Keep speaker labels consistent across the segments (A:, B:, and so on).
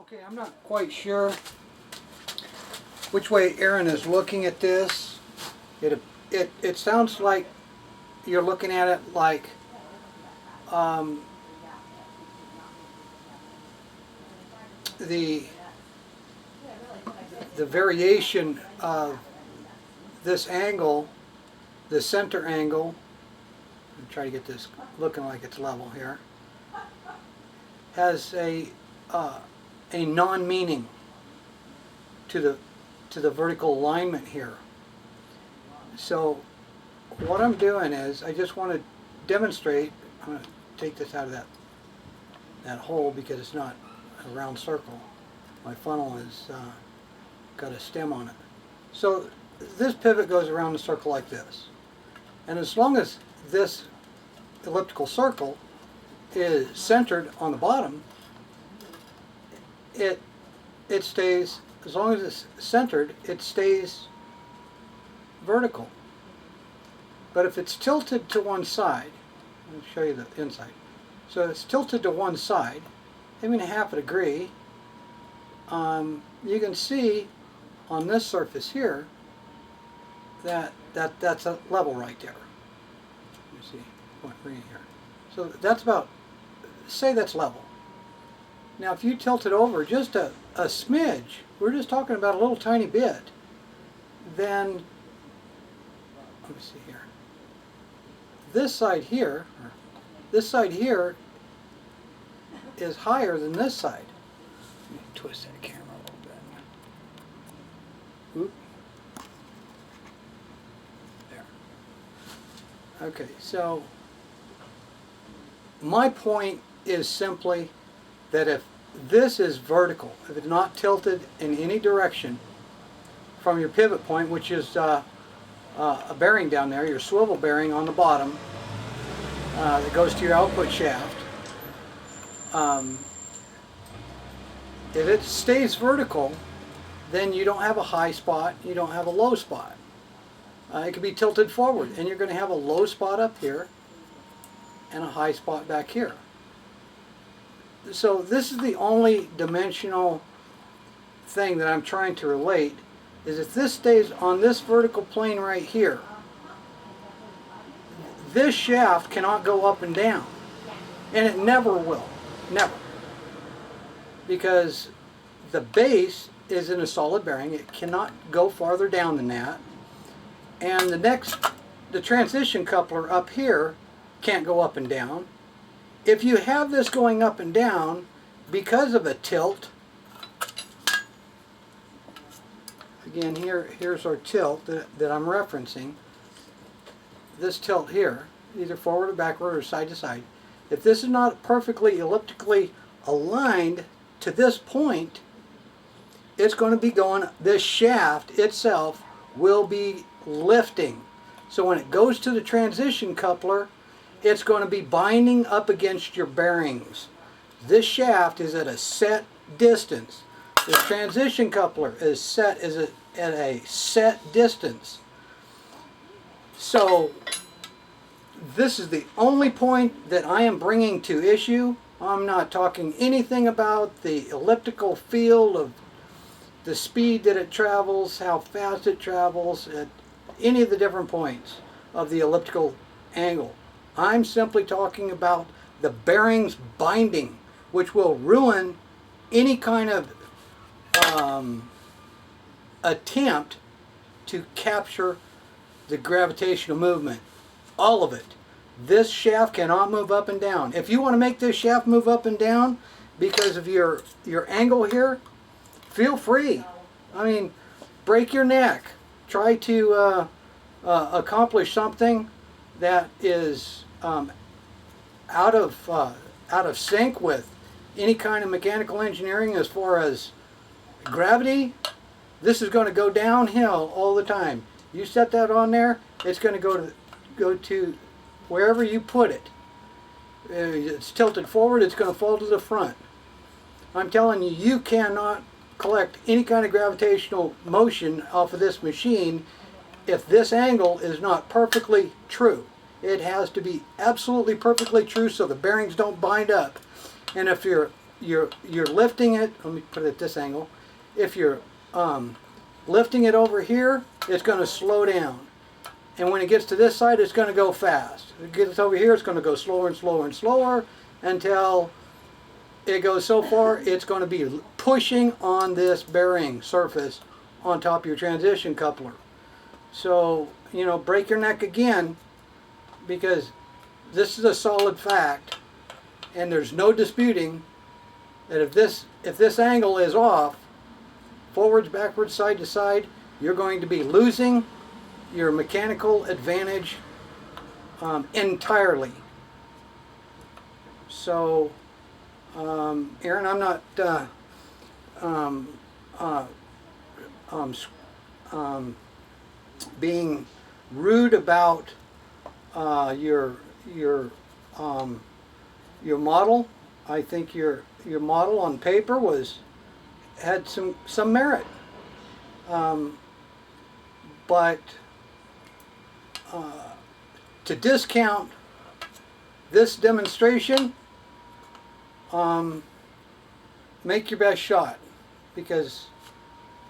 A: Okay, I'm not quite sure which way Aaron is looking at this. It sounds like you're looking at it like the variation of this angle, the center angle. I'm trying to get this looking like it's level here. Has a non-meaning to the vertical alignment here. So what I'm doing is I just want to demonstrate. I'm going to take this out of that hole because it's not a round circle. My funnel has got a stem on it. So this pivot goes around the circle like this, and as long as this elliptical circle is centered on the bottom, it stays, as long as it's centered, it stays vertical. But if it's tilted to one side, I'll show you the inside. So it's tilted to one side, even a half a degree. You can see on this surface here that's a level right there. You see, point right here. So that's about, say that's level. Now if you tilt it over just a smidge, we're just talking about a little tiny bit, then, let me see here, this side here is higher than this side. Let me twist that camera a little bit. Oop. There. Okay, so my point is simply that if this is vertical, if it's not tilted in any direction from your pivot point, which is a bearing down there, your swivel bearing on the bottom that goes to your output shaft, if it stays vertical, then you don't have a high spot, you don't have a low spot. It can be tilted forward, and you're going to have a low spot up here and a high spot back here. So this is the only dimensional thing that I'm trying to relate, is if this stays on this vertical plane right here, this shaft cannot go up and down, and it never will, never, because the base is in a solid bearing. It cannot go farther down than that, and the transition coupler up here can't go up and down. If you have this going up and down because of a tilt, again here's our tilt that I'm referencing, this tilt here, either forward or backward or side to side. If this is not perfectly elliptically aligned to this point, it's going to be going, this shaft itself will be lifting. So when it goes to the transition coupler, it's going to be binding up against your bearings. This shaft is at a set distance. The transition coupler is set at a set distance. So this is the only point that I am bringing to issue. I'm not talking anything about the elliptical field of the speed that it travels, how fast it travels, at any of the different points of the elliptical angle. I'm simply talking about the bearings binding, which will ruin any kind of attempt to capture the gravitational movement. All of it. This shaft cannot move up and down. If you want to make this shaft move up and down because of your angle here, feel free. I mean, break your neck. Try to accomplish something that is out of sync with any kind of mechanical engineering as far as gravity. This is going to go downhill all the time. You set that on there, it's going to go to wherever you put it. It's tilted forward, it's going to fall to the front. I'm telling you, you cannot collect any kind of gravitational motion off of this machine if this angle is not perfectly true. It has to be absolutely perfectly true so the bearings don't bind up. And if your you're lifting it, let me put it at this angle. If you're lifting it over here, it's going to slow down. And when it gets to this side, it's going to go fast. If it gets over here, it's going to go slower and slower and slower until it goes so far, it's going to be pushing on this bearing surface on top of your transition coupler. So, you know, break your neck again, because this is a solid fact, and there's no disputing that if this angle is off, forwards, backwards, side to side, you're going to be losing your mechanical advantage entirely. So, Aaron, I'm not being rude about your model. I think your model on paper had some merit, but to discount this demonstration, make your best shot, because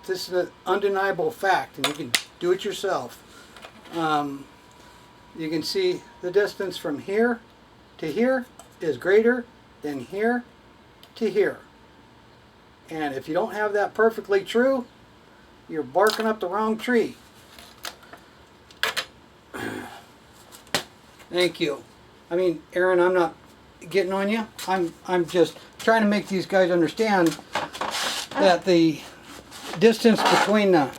A: this is an undeniable fact, and you can do it yourself. You can see the distance from here to here is greater than here to here. And if you don't have that perfectly true, you're barking up the wrong tree. Thank you. I mean, Aaron, I'm not getting on you. I'm just trying to make these guys understand that the distance between the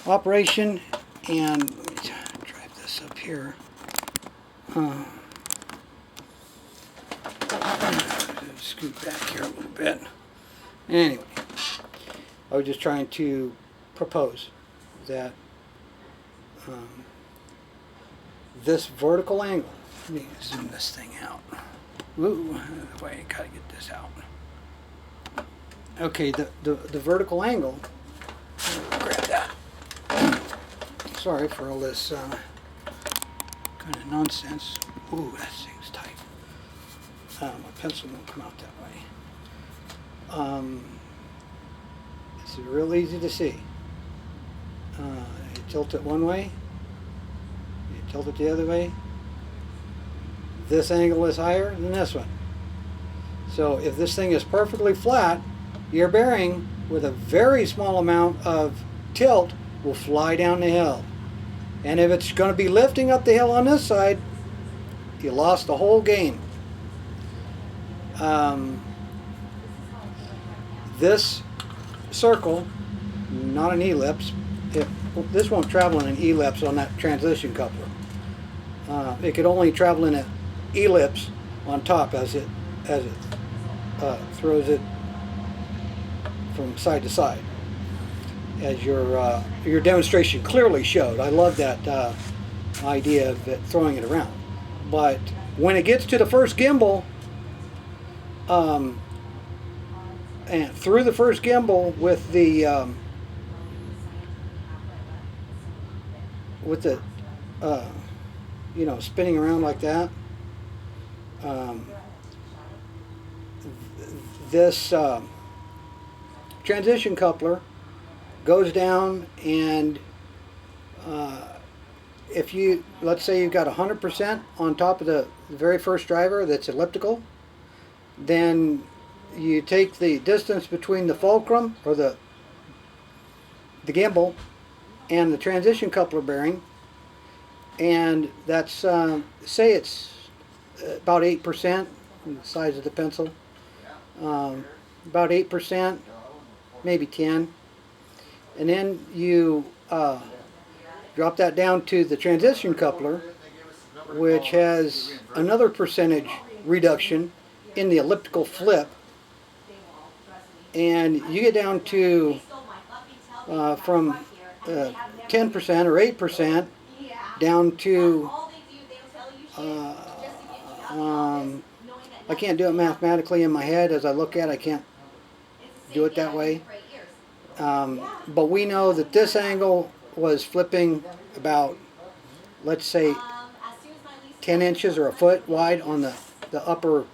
A: operation and, let me drive this up here. Scoot back here a little bit. Anyway, I was just trying to propose that this vertical angle, let me zoom this thing out. Ooh, wait, I gotta get this out. Okay, the vertical angle, grab that. Sorry for all this kind of nonsense. Ooh, that thing's tight. My pencil won't come out that way. It's real easy to see. You tilt it one way, you tilt it the other way. This angle is higher than this one. So if this thing is perfectly flat, your bearing with a very small amount of tilt will fly down the hill. And if it's going to be lifting up the hill on this side, you lost the whole game. This circle, not an ellipse, this won't travel in an ellipse on that transition coupler. It could only travel in an ellipse on top as it throws it from side to side, as your demonstration clearly showed. I love that idea of it, throwing it around. But when it gets to the first gimbal, and through the first gimbal with the you know, spinning around like that, this transition coupler goes down, and if you, let's say you've got 100% on top of the very first driver that's elliptical, then you take the distance between the fulcrum, or the gimbal, and the transition coupler bearing, and that's say it's about 8%, the size of the pencil, about 8%, maybe 10, and then you drop that down to the transition coupler, which has another percentage reduction in the elliptical flip, and you get down to from 10% or 8% down to I can't do it mathematically in my head. As I look at it, I can't do it that way, but we know that this angle was flipping about, let's say, 10 inches or a foot wide on the upper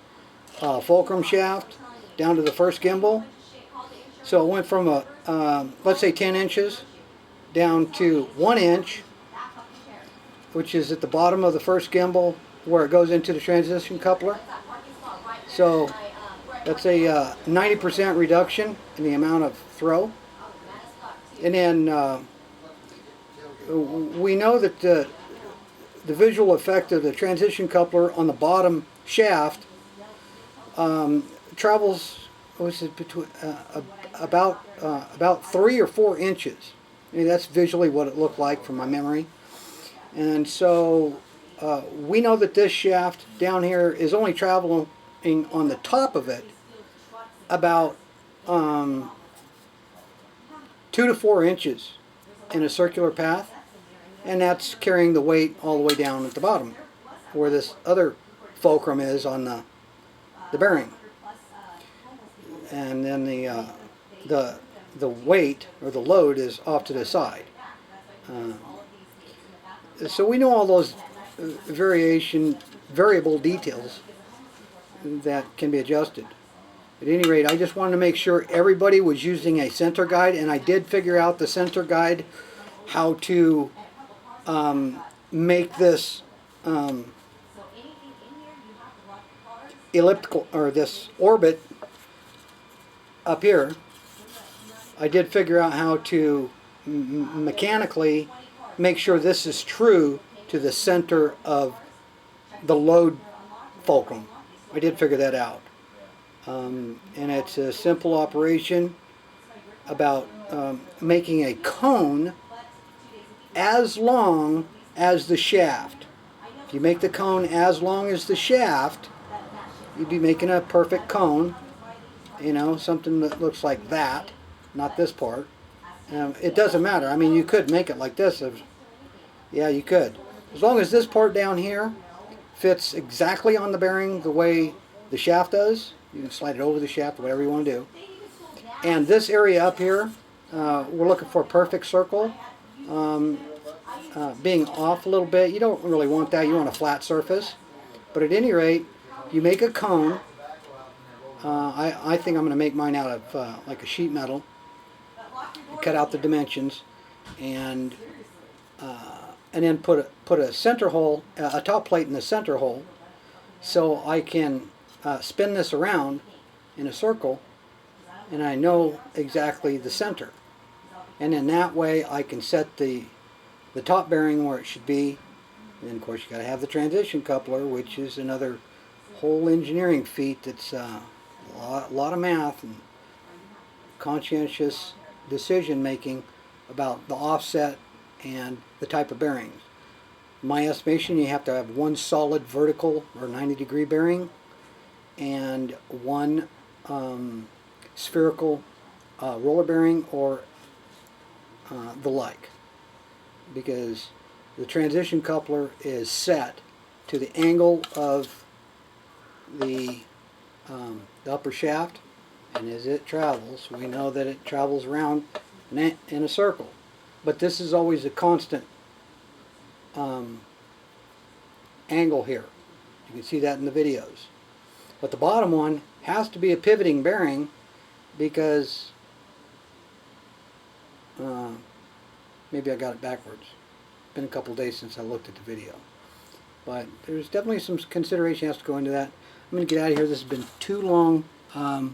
A: fulcrum shaft, down to the first gimbal. So it went from let's say 10 inches down to 1 inch, which is at the bottom of the first gimbal where it goes into the transition coupler. So that's a 90% reduction in the amount of throw. And then we know that the visual effect of the transition coupler on the bottom shaft travels between about 3 or 4 inches. I mean, that's visually what it looked like from my memory. And so we know that this shaft down here is only traveling on the top of it about 2 to 4 inches in a circular path, and that's carrying the weight all the way down at the bottom where this other fulcrum is on the bearing. And then the weight or the load is off to the side. So we know all those variable details that can be adjusted. At any rate, I just wanted to make sure everybody was using a center guide, and I did figure out the center guide, how to make this elliptical, or this orbit up here. I did figure out how to mechanically make sure this is true to the center of the load fulcrum. I did figure that out. And it's a simple operation about making a cone as long as the shaft. If you make the cone as long as the shaft, you'd be making a perfect cone. You know, something that looks like that, not this part. It doesn't matter. I mean, you could make it like this. Yeah, you could. As long as this part down here fits exactly on the bearing the way the shaft does. You can slide it over the shaft, whatever you want to do. And this area up here, we're looking for a perfect circle. Being off a little bit, you don't really want that. You want a flat surface. But at any rate, you make a cone. I think I'm going to make mine out of like a sheet metal. Cut out the dimensions, and then put a center hole, a top plate in the center hole, so I can spin this around in a circle, and I know exactly the center. And in that way, I can set the top bearing where it should be. And then, of course, you got to have the transition coupler, which is another whole engineering feat. That's a lot of math and conscientious decision making about the offset and the type of bearings. In my estimation, you have to have one solid vertical or 90-degree bearing and one spherical roller bearing or the like, because the transition coupler is set to the angle of the upper shaft, and as it travels, we know that it travels around in a circle. But this is always a constant angle here. You can see that in the videos. But the bottom one has to be a pivoting bearing, because maybe I got it backwards. It's been a couple days since I looked at the video. But there's definitely some consideration has to go into that. I'm going to get out of here. This has been too long. God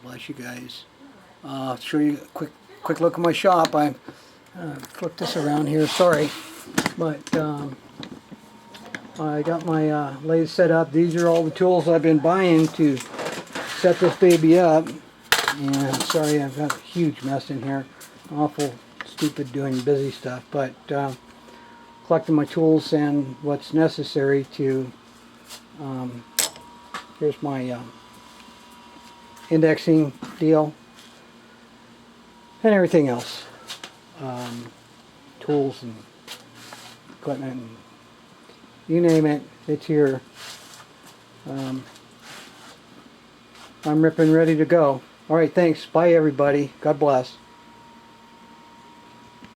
A: bless you guys. I'll show you a quick look at my shop. I flipped this around here. Sorry. But I got my lathe set up. These are all the tools I've been buying to set this baby up. And sorry, I've got a huge mess in here. Awful stupid doing busy stuff. But collecting my tools and what's necessary to... here's my indexing deal and everything else. Tools and equipment, and you name it, it's here. I'm ripping ready to go. Alright, thanks. Bye everybody. God bless.